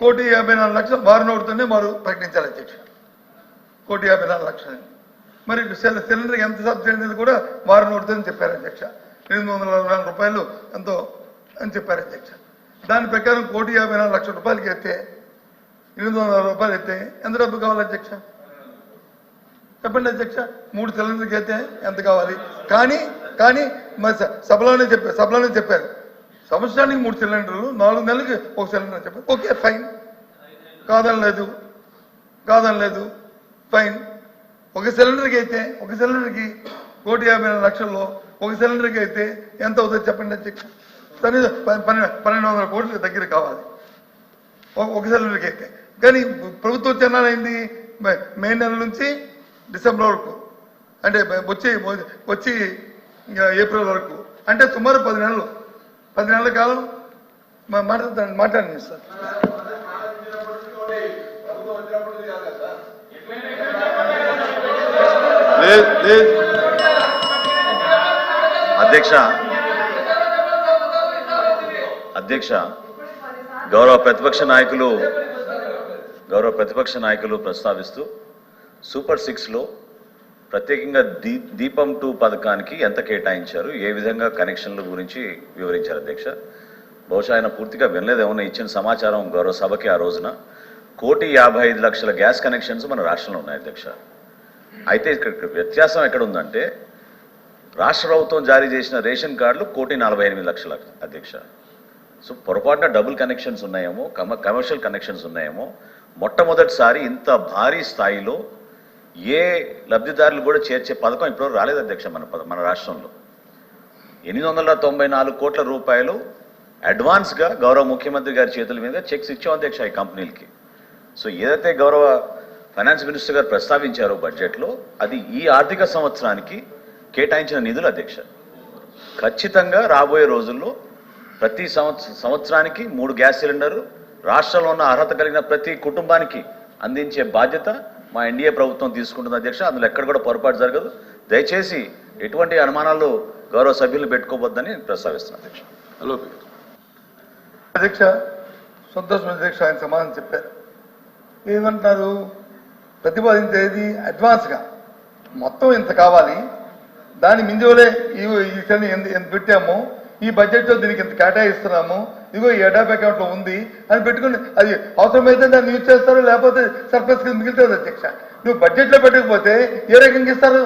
1,54,00,000 వారు నోడుతూనే వారు ప్రకటించాలి అధ్యక్ష. 1,54,00,000 మరి సిలిండర్కి ఎంత సబ్సిడీ అనేది కూడా వారు నోడుతుందని చెప్పారు అధ్యక్ష. 844 రూపాయలు ఎంతో అని చెప్పారు అధ్యక్ష. దాని ప్రకారం 1,54,00,000 రూపాయలకి ఎత్తే 800 రూపాయలు ఎత్తే ఎంత డబ్బు కావాలి అధ్యక్ష? చెప్పండి అధ్యక్ష. 3 సిలిండర్కి అయితే ఎంత కావాలి? కానీ మరి సభలోనే చెప్పారు సంవత్సరానికి 3 సిలిండర్లు, 4 నెలలకి 1 సిలిండర్ చెప్పారు. ఓకే ఫైన్, కాదనలేదు ఫైన్. ఒక సిలిండర్కి అయితే 1,54,00,000లో 1 సిలిండర్కి అయితే ఎంత అవుతుంది చెప్పండి అధ్యక్ష? 1,200 కోట్ల దగ్గర కావాలి 1 సిలిండర్కి అయితే. కానీ ప్రభుత్వం చెన్నాలైంది మే నెల నుంచి డిసెంబర్ వరకు, అంటే వచ్చి ఏప్రిల్ వరకు, అంటే సుమారు 10 నెలల కాలం మాట్లాడండి సార్. అధ్యక్ష గౌరవ ప్రతిపక్ష నాయకులు ప్రస్తావిస్తూ సూపర్ 6లో ప్రత్యేకంగా దీపం 2 పథకానికి ఎంత కేటాయించారు, ఏ విధంగా కనెక్షన్ల గురించి వివరించారు అధ్యక్ష. బహుశా ఆయన పూర్తిగా వినలేదేమన్నా. ఇచ్చిన సమాచారం గౌరవ సభకి ఆ రోజున 1,55,00,000 గ్యాస్ కనెక్షన్స్ మన రాష్ట్రంలో ఉన్నాయి అధ్యక్ష. అయితే ఇక్కడ వ్యత్యాసం ఎక్కడ ఉందంటే రాష్ట్ర ప్రభుత్వం జారీ చేసిన రేషన్ కార్డులు 1,48,00,000 అధ్యక్ష. సో పొరపాటున డబుల్ కనెక్షన్స్ ఉన్నాయేమో, కమర్షియల్ కనెక్షన్స్ ఉన్నాయేమో. మొట్టమొదటిసారి ఇంత భారీ స్థాయిలో ఏ లబ్ధిదారులు కూడా చేర్చే పథకం ఇప్పుడు రాలేదు అధ్యక్ష మన రాష్ట్రంలో. 894 కోట్ల రూపాయలు అడ్వాన్స్గా గౌరవ ముఖ్యమంత్రి గారి చేతుల మీద చెక్స్ ఇచ్చాం అధ్యక్ష ఈ కంపెనీలకి. సో ఏదైతే గౌరవ ఫైనాన్స్ మినిస్టర్ గారు ప్రస్తావించారో బడ్జెట్లో, అది ఈ ఆర్థిక సంవత్సరానికి కేటాయించిన నిధులు అధ్యక్ష. ఖచ్చితంగా రాబోయే రోజుల్లో ప్రతి సంవత్సరానికి 3 గ్యాస్ సిలిండర్లు రాష్ట్రంలో ఉన్న అర్హత కలిగిన ప్రతి కుటుంబానికి అందించే బాధ్యత మా ఎన్డీఏ ప్రభుత్వం తీసుకుంటుంది అధ్యక్ష. అందులో ఎక్కడ కూడా పొరపాటు జరగదు. దయచేసి ఎటువంటి అనుమానాలు గౌరవ సభ్యులు పెట్టుకోవద్దని ప్రస్తావిస్తున్నాను అధ్యక్ష. హలో అధ్యక్ష, సంతోషం అధ్యక్ష. ఆయన సమాధానం చెప్పారు. ఏమంటారు? ప్రతిపాదించేది అడ్వాన్స్గా మొత్తం ఇంత కావాలి, దాని మింజోలే ఈ ఎంత పెట్టాము, ఈ బడ్జెట్లో దీనికి ఇంత కేటాయిస్తున్నాము, ఇదిగో ఈ ఎడాప్ అకౌంట్లో ఉంది అని పెట్టుకుని అది అవసరమైతే దాన్ని యూజ్ చేస్తారు, లేకపోతే సర్ప్లస్ కింద మిగులుతుంది అధ్యక్ష. నువ్వు బడ్జెట్లో పెట్టకపోతే ఏ రకంగా ఇస్తారు?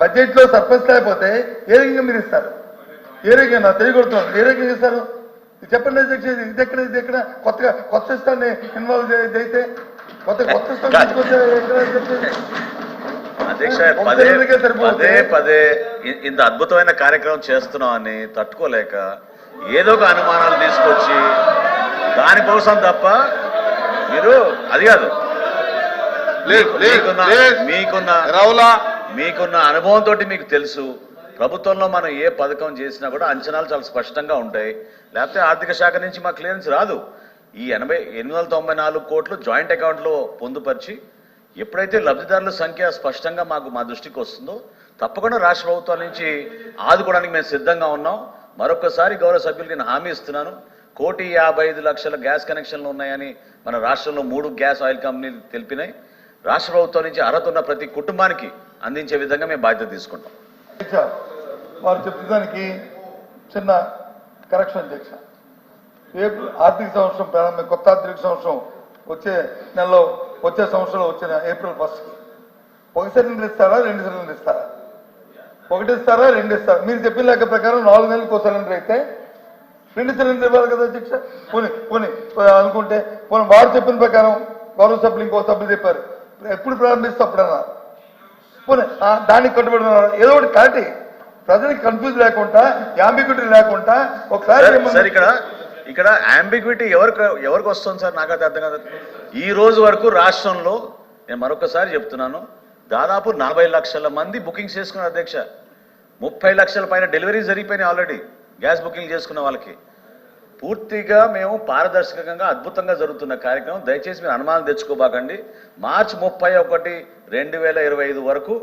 బడ్జెట్లో సర్ప్లస్ లేకపోతే ఏ రకంగా మీరు ఇస్తారు? ఏ రకంగా నా తెలియకొడుతున్నాను, ఏ రకంగా ఇస్తారు చెప్పండి అధ్యక్ష. ఇది ఎక్కడ కొత్త సిస్టాన్ని ఇన్వాల్వ్ అయితే కొత్త సిస్టమ్ తీసుకొస్తే ఎక్కడ అధ్యక్ష పదే ఇంత అద్భుతమైన కార్యక్రమం చేస్తున్నాం అని తట్టుకోలేక ఏదో ఒక అనుమానాలు తీసుకొచ్చి దానికోసం తప్ప మీరు అది కాదు. మీకున్న అనుభవంతో మీకు తెలుసు ప్రభుత్వంలో మనం ఏ పథకం చేసినా కూడా అంచనాలు చాలా స్పష్టంగా ఉంటాయి. లేకపోతే ఆర్థిక శాఖ నుంచి మా క్లియరెన్స్ రాదు. ఈ 894 కోట్లు జాయింట్ అకౌంట్లో పొందుపరిచి ఎప్పుడైతే లబ్ధిదారుల సంఖ్య స్పష్టంగా మా దృష్టికి వస్తుందో తప్పకుండా రాష్ట్ర ప్రభుత్వాల నుంచి ఆదుకోవడానికి మేము సిద్ధంగా ఉన్నాం. మరొకసారి గౌరవ సభ్యులు నేను హామీ ఇస్తున్నాను, 1,55,00,000 గ్యాస్ కనెక్షన్లు ఉన్నాయని మన రాష్ట్రంలో 3 గ్యాస్ ఆయిల్ కంపెనీలు తెలిపినాయి. రాష్ట్ర ప్రభుత్వం నుంచి అర్హత ఉన్న ప్రతి కుటుంబానికి అందించే విధంగా మేము బాధ్యత తీసుకుంటాం. వారు చెప్పడానికి చిన్న కరెక్షన్ అధ్యక్ష. ఆర్థిక సంవత్సరం ప్రారంభం, కొత్త ఆర్థిక సంవత్సరం వచ్చే నెలలో, వచ్చే సంవత్సరంలో వచ్చిన ఏప్రిల్ 1కి 1 సిలిండర్ ఇస్తారా, 2 సిలిండర్ ఇస్తారా? 1 ఇస్తారా, 2 ఇస్తారా? మీరు చెప్పిన లెక్క ప్రకారం 4 నెలలకు 1 సిలిండర్ అయితే 2 సిలిండర్ ఇవ్వాలి కదా అధ్యక్ష. పోనీ అనుకుంటే వారు చెప్పిన ప్రకారం గౌరవ సభ్యులు ఇంకో సభ్యులు చెప్పారు ఎప్పుడు ప్రారంభిస్తే అప్పుడన్నా పోనీ దానికి కట్టుబడి ఉన్నారు. ఏదో ఒకటి క్లారిటీ, ప్రజలకు కన్ఫ్యూజ్ లేకుండా, యాంబిగ్యూటీ లేకుండా ఒక క్లారిటీ. ఇక్కడ యాంబిగ్యూటీ ఎవరికి వస్తుంది సార్? నాకైతే అర్థం కాదు. ఈ రోజు వరకు రాష్ట్రంలో నేను మరొకసారి చెప్తున్నాను, దాదాపు 40 లక్షల మంది బుకింగ్స్ చేసుకున్నారు అధ్యక్ష. 30 లక్షల పైన డెలివరీ జరిగిపోయినాయి ఆల్రెడీ గ్యాస్ బుకింగ్ చేసుకున్న వాళ్ళకి. పూర్తిగా మేము పారదర్శకంగా అద్భుతంగా జరుగుతున్న కార్యక్రమం. దయచేసి మీరు అనుమానం తెచ్చుకోబాకండి. మార్చి 31, 2025 వరకు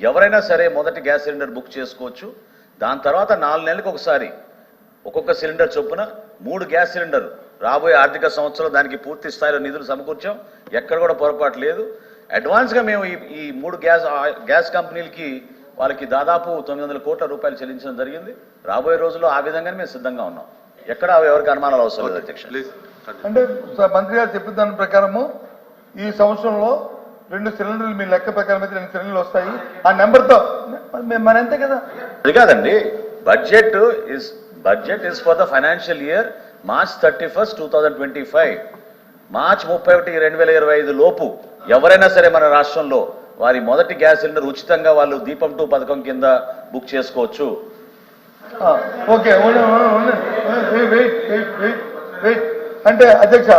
ఎవరైనా సరే మొదటి గ్యాస్ సిలిండర్ బుక్ చేసుకోవచ్చు. దాని తర్వాత 4 నెలలకు ఒకసారి ఒక్కొక్క సిలిండర్ చొప్పున 3 గ్యాస్ సిలిండర్ రాబోయే ఆర్థిక సంవత్సరం దానికి పూర్తి స్థాయిలో నిధులు సమకూర్చాం. ఎక్కడ కూడా పొరపాటు లేదు. అడ్వాన్స్గా మేము ఈ 3 గ్యాస్ కంపెనీలకి వాళ్ళకి దాదాపు 900 కోట్ల రూపాయలు చెల్లించడం జరిగింది. రాబోయే రోజుల్లో ఆ విధంగానే మేము సిద్ధంగా ఉన్నాం. ఎక్కడ ఎవరికి అనుమానాలు అవసరం లేదు అధ్యక్ష. అంటే మంత్రి గారు చెప్పిన దాని ప్రకారము ఈ సంవత్సరంలో 2 సిలిండర్లు మీ లెక్క ప్రకారం అయితే 2 సిలిండర్లు వస్తాయి. ఆ నెంబర్తో మన అంతే కదా. అది కాదండి, budget is for the financial year March 31st, 2025. March 31, 2025 లోపు ఎవరైనా సరే మన రాష్ట్రంలో వారి మొదటి గ్యాస్ సిలిండర్ ఉచితంగా వాళ్ళు దీపం 2 పథకం కింద బుక్ చేసుకోవచ్చు. ఓకే, అంటే అధ్యక్ష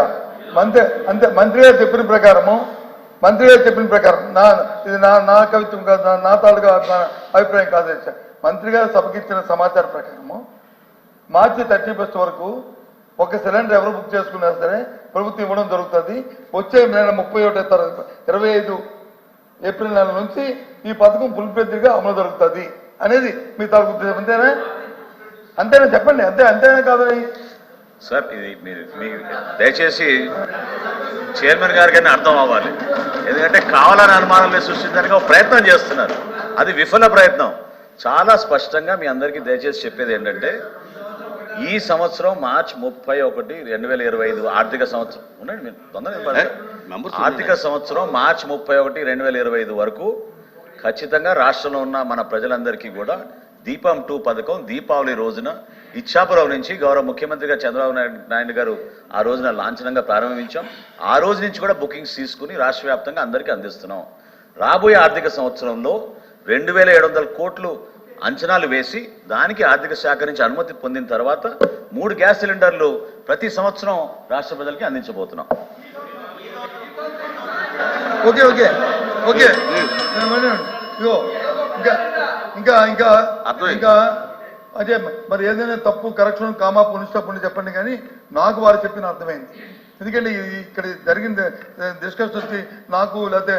మంత్రి గారు చెప్పిన ప్రకారం ఇది నా కవిత్వం కాదు, నా తాలూకా అభిప్రాయం కాదు అధ్యక్ష. మంత్రి గారు సభకి ఇచ్చిన సమాచారం ప్రకారము మార్చి 31 వరకు ఒక సిలిండర్ ఎవరు బుక్ చేసుకున్నా సరే ప్రభుత్వం ఇవ్వడం జరుగుతుంది. వచ్చే నెల 25 ఏప్రిల్ నెల నుంచి ఈ పథకం ఫుల్ఫిల్గా అమలు జరుగుతుంది అనేది మీ తాలూకు ఉద్దేశం. అంతేనా చెప్పండి. అంతేనా కాదని సార్, ఇది మీరు దయచేసి చైర్మన్ గారికైనా అర్థం అవ్వాలి. ఎందుకంటే కావాలని అనుమానాలు సృష్టించడానికి ఒక ప్రయత్నం చేస్తున్నారు. అది విఫల ప్రయత్నం. చాలా స్పష్టంగా మీ అందరికీ దయచేసి చెప్పేది ఏంటంటే ఈ సంవత్సరం మార్చి 31, 2025 ఆర్థిక సంవత్సరం ఉండండి, మీరు తొందరగా ఆర్థిక సంవత్సరం మార్చి 31, 2025 వరకు ఖచ్చితంగా రాష్ట్రంలో ఉన్న మన ప్రజలందరికీ కూడా దీపం 2 పథకం దీపావళి రోజున ఇచ్చాపురం నుంచి గౌరవ ముఖ్యమంత్రిగా చంద్రబాబు నాయుడు గారు ఆ రోజున లాంఛనంగా ప్రారంభించాం. ఆ రోజు నుంచి కూడా బుకింగ్స్ తీసుకుని రాష్ట్ర వ్యాప్తంగా అందరికీ అందిస్తున్నాం. రాబోయే ఆర్థిక సంవత్సరంలో 2700 కోట్లు అంచనాలు వేసి దానికి ఆర్థిక శాఖ నుంచి అనుమతి పొందిన తర్వాత 3 గ్యాస్ సిలిండర్లు ప్రతి సంవత్సరం రాష్ట్ర ప్రజలకి అందించబోతున్నాం. ఓకే ఓకే ఓకే ఇంకా అదే మరి ఏదైనా తప్పు కరెక్షన్ కామా పునిష్టప్పుడు చెప్పండి, కానీ నాకు వారు చెప్పిన అర్థమైంది. ఎందుకంటే ఇక్కడ జరిగిన డిస్కషన్ వచ్చి నాకు లేకపోతే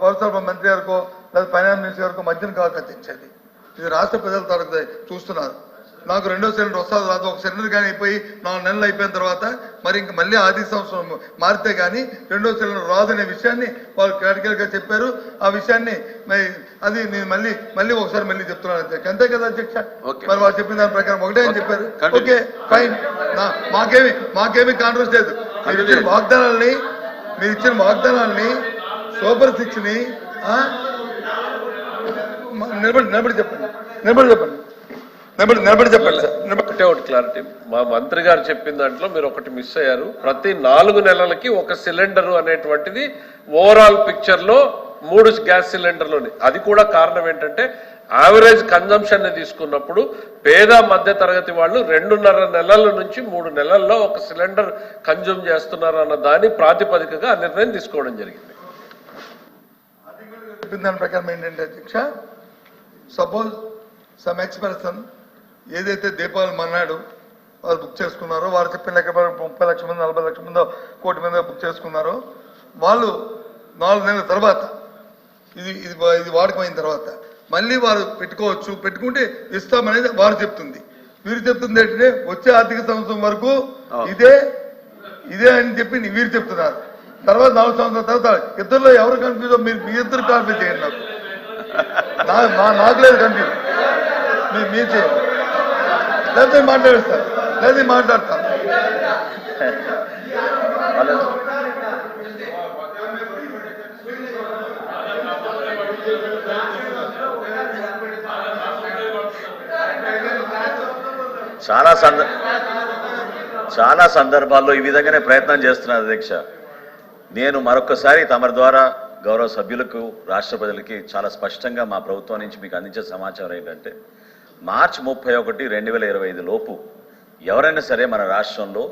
పౌరసరఫరా మంత్రి గారికో లేదా ఫైనాన్స్ మినిస్టర్ గారికో మధ్యన కాదు కట్టించేది. ఇది రాష్ట్ర ప్రజల తరగతి చూస్తున్నారు. నాకు 2వ సిలిండర్ వస్తుంది రాదు. ఒక సిలిండర్ కానీ అయిపోయి 4 నెలలు అయిపోయిన తర్వాత మరి ఇంక మళ్ళీ ఆర్థిక సంవత్సరం మారితే కానీ 2వ సిలిండర్ రాదనే విషయాన్ని వాళ్ళు క్లారికల్గా చెప్పారు. ఆ విషయాన్ని అది నేను మళ్ళీ ఒకసారి మళ్ళీ చెప్తున్నాను అధ్యక్ష. అంతే కదా అధ్యక్ష? మరి వాళ్ళు చెప్పిన దాని ప్రకారం ఒకటే అని చెప్పారు. ఓకే ఫైన్, మాకేమీ కాంట్రవర్సీ లేదు. మీరు ఇచ్చిన వాగ్దానాల్ని సూపర్ 6ని నిలబడి చెప్పండి ఒకటే ఒకటి క్లారిటీ. మా మంత్రి గారు చెప్పిన దాంట్లో మీరు ఒకటి మిస్ అయ్యారు. ప్రతి 4 నెలలకి ఒక సిలిండర్ అనేటువంటిది ఓవరాల్ పిక్చర్ లో 3 గ్యాస్ సిలిండర్లోని. అది కూడా కారణం ఏంటంటే యావరేజ్ కన్జంప్షన్ ని తీసుకున్నప్పుడు పేద మధ్య తరగతి వాళ్ళు 2.5 నెలల నుంచి 3 నెలల్లో ఒక సిలిండర్ కన్జ్యూమ్ చేస్తున్నారు అన్న దాని ప్రాతిపదికగా ఆ నిర్ణయం తీసుకోవడం జరిగింది. దాని ప్రకారం ఏంటంటే అధ్యక్ష, సపోజ్ సమ్ ఎక్స్పర్సన్ ఏదైతే దీపావళి మన్నాడు వాళ్ళు బుక్ చేసుకున్నారో, వారు చెప్పిన లెక్క 30 లక్షల మంది 40 లక్షల మంది 1 కోటి మంది బుక్ చేసుకున్నారో, వాళ్ళు 4 నెలల తర్వాత ఇది వాడుకమైన తర్వాత మళ్ళీ వారు పెట్టుకోవచ్చు. పెట్టుకుంటే ఇస్తామనేది వారు చెప్తుంది. వీరు చెప్తుంది ఏంటంటే వచ్చే ఆర్థిక సంవత్సరం వరకు ఇదే అని చెప్పి వీరు చెప్తున్నారు. తర్వాత 4 సంవత్సరాల తర్వాత ఇద్దరులో ఎవరు కన్ఫ్యూజ్ మీరు మీ ఇద్దరు కాన్ఫ్యూజ్ చేయండి. నాకు లేదు కన్ఫ్యూజ్, మీరు చేయండి. లేకపోతే మాట్లాడేస్తారు, లేదా మాట్లాడతాను. చాలా సందర్భాల్లో ఈ విధంగానే ప్రయత్నం చేస్తున్నారు అధ్యక్ష. నేను మరొకసారి తమరి ద్వారా గౌరవ సభ్యులకు రాష్ట్ర ప్రజలకి చాలా స్పష్టంగా మా ప్రభుత్వం నుంచి మీకు అందించే సమాచారం ఏంటంటే మార్చి 31, 2025 లోపు ఎవరైనా సరే మన రాష్ట్రంలో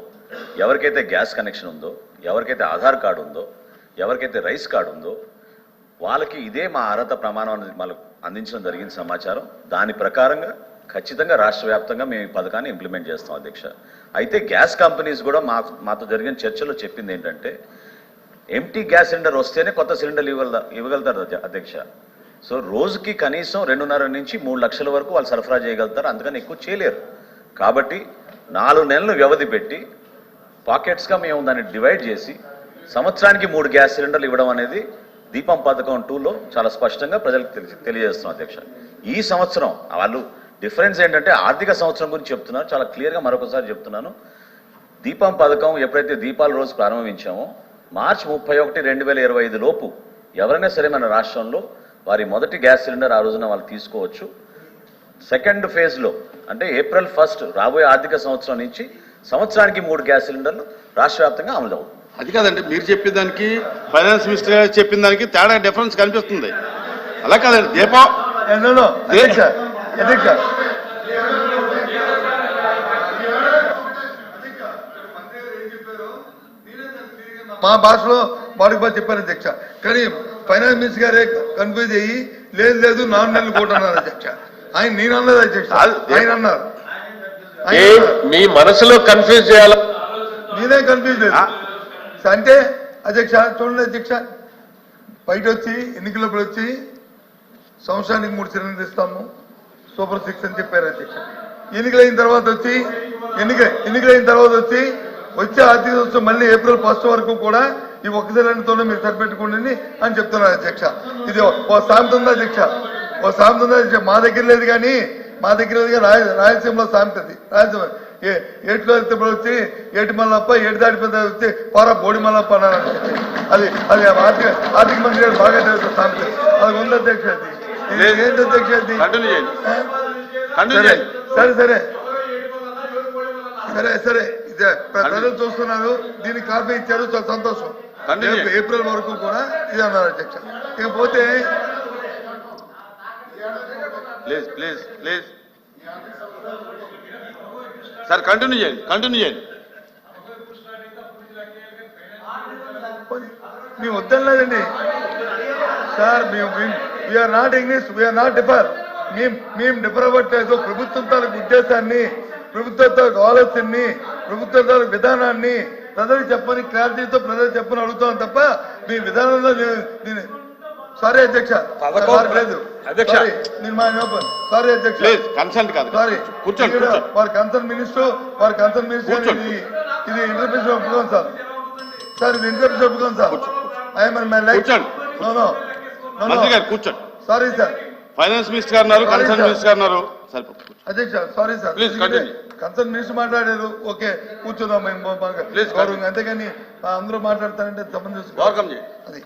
ఎవరికైతే గ్యాస్ కనెక్షన్ ఉందో, ఎవరికైతే ఆధార్ కార్డు ఉందో, ఎవరికైతే రైస్ కార్డు ఉందో వాళ్ళకి ఇదే మా అర్హత ప్రమాణం మనకు అందించడం జరిగిన సమాచారం. దాని ప్రకారంగా ఖచ్చితంగా రాష్ట్ర వ్యాప్తంగా మేము ఈ పథకాన్ని ఇంప్లిమెంట్ చేస్తాం అధ్యక్ష. అయితే గ్యాస్ కంపెనీస్ కూడా మాతో జరిగిన చర్చలో చెప్పింది ఏంటంటే ఎంటీ గ్యాస్ సిలిండర్ వస్తేనే కొత్త సిలిండర్లు ఇవ్వగలుగుతారు అధ్యక్ష. సో రోజుకి కనీసం 2.5 నుంచి 3 లక్షల వరకు వాళ్ళు సరఫరా చేయగలుగుతారు, అందుకని ఎక్కువ చేయలేరు. కాబట్టి 4 నెలలు వ్యవధి పెట్టి పాకెట్స్గా మేము దాన్ని డివైడ్ చేసి సంవత్సరానికి 3 గ్యాస్ సిలిండర్లు ఇవ్వడం అనేది దీపం పథకం 2లో చాలా స్పష్టంగా ప్రజలకు తెలియజేస్తున్నాం అధ్యక్ష. ఈ సంవత్సరం వాళ్ళు డిఫరెన్స్ ఏంటంటే ఆర్థిక సంవత్సరం గురించి చెప్తున్నారు, చాలా క్లియర్గా మరొకసారి చెప్తున్నాను. దీపం పథకం ఎప్పుడైతే దీపాల రోజు ప్రారంభించామో మార్చి 31, 2025 లోపు ఎవరైనా సరే మన రాష్ట్రంలో వారి మొదటి గ్యాస్ సిలిండర్ ఆ రోజున వాళ్ళు తీసుకోవచ్చు. సెకండ్ ఫేజ్లో అంటే April 1 రాబోయే ఆర్థిక సంవత్సరం నుంచి సంవత్సరానికి 3 గ్యాస్ సిలిండర్లు రాష్ట్ర వ్యాప్తంగా అమలు అవుతుంది. అది కాదండి, మీరు చెప్పిన దానికి ఫైనాన్స్ మినిస్టర్ గారు చెప్పిన దానికి తేడా డిఫరెన్స్ కనిపిస్తుంది. అలా కాదండి దీపం అధ్యక్ష అధ్యక్ష మా భాషలో వాడికి బాగా చెప్పారు అధ్యక్ష. కానీ ఫైనాన్స్ మినిస్టర్ గారే కన్ఫ్యూజ్ అయ్యి లేదు 4 నెలలు కూడా అన్నారు అధ్యక్ష. ఆయన నేను అన్నది అధ్యక్ష, ఆయన అన్నారు. మీ మనసులో కన్ఫ్యూజ్ చేయాలి, నేనే కన్ఫ్యూజ్ లేదు అంటే అధ్యక్ష. చూడండి అధ్యక్ష, బయట వచ్చి ఎన్నికలప్పుడు వచ్చి సంవత్సరానికి 3 సిలిండర్లు ఇస్తాము, సూపర్ 6 అని చెప్పారు అధ్యక్ష. ఎన్నికలైన తర్వాత వచ్చి వచ్చే ఆర్థిక సంవత్సరం మళ్ళీ April 1 వరకు కూడా ఈ ఒక్క సిలిండర్తోనే మీరు సరిపెట్టుకోండి అని చెప్తున్నారు అధ్యక్ష. ఇది ఓ సామెత ఉందా అధ్యక్ష? ఓ సామెత ఉందా అధ్యక్ష? మా దగ్గర లేదు కానీ రాయలసీమలో సామెతది. రాయలసీమ ఏట్లో వెళ్తే వచ్చి ఏటి మల్లప్ప ఏటి దాటిపోతే వచ్చి పోరా బోడి మల్లప్ప అన్నారు. అది ఆర్థిక మంత్రి గారు బాగా తెలుసు సామెత. అది ఉంది అధ్యక్ష. అది ఏంటి అధ్యక్ష? అది సరే ఇదే ప్రజలు చూస్తున్నారు, దీనికి కాపీ ఇచ్చారు, చాలా సంతోషం. April వరకు కూడా ఇది అన్నారు అధ్యక్ష. ఇకపోతే ప్లీజ్ సార్ కంటిన్యూ చేయండి. మేము వద్దలేదండి సార్, వీఆర్ నాట్ ఇంగ్లీష్, వీఆర్ నాట్ డిఫర్. మేము డిఫర్ అవ్వట్లేదు. ప్రభుత్వం తాలూకు ఉద్దేశాన్ని, ప్రభుత్వం తాలూకు ఆలోచనని, ప్రభుత్వం తాలూకు విధానాన్ని ప్రజలకు చెప్పని క్లారిటీతో ప్రజలు చెప్పని అడుగుతాం తప్ప మీ విధానంలో సారీ అధ్యక్ష లేదు. సారీ అధ్యక్ష, సారీ. వారి కన్సర్న్ మినిస్టర్ ఇది ఇంటర్ప్రిటేషన్ ఒప్పుకోండి సార్. ఇది ఇంటర్ప్రిటేషన్ ఒప్పుకోండి సార్. కూర్చోండి. Sorry sir. ఫైనాన్స్ మినిస్టర్ గారు ఉన్నారు, కన్సర్న్ మినిస్టర్ గారు ఉన్నారు. అధ్యక్ష సారీ సార్, కన్సర్న్ మినిస్టర్ మాట్లాడారు, ఓకే కూర్చుందాం మేము గౌరవంగా. అంతేగాని అందరూ మాట్లాడతారంటే తప్పని చూసి వెల్కమ్ చేయండి. అది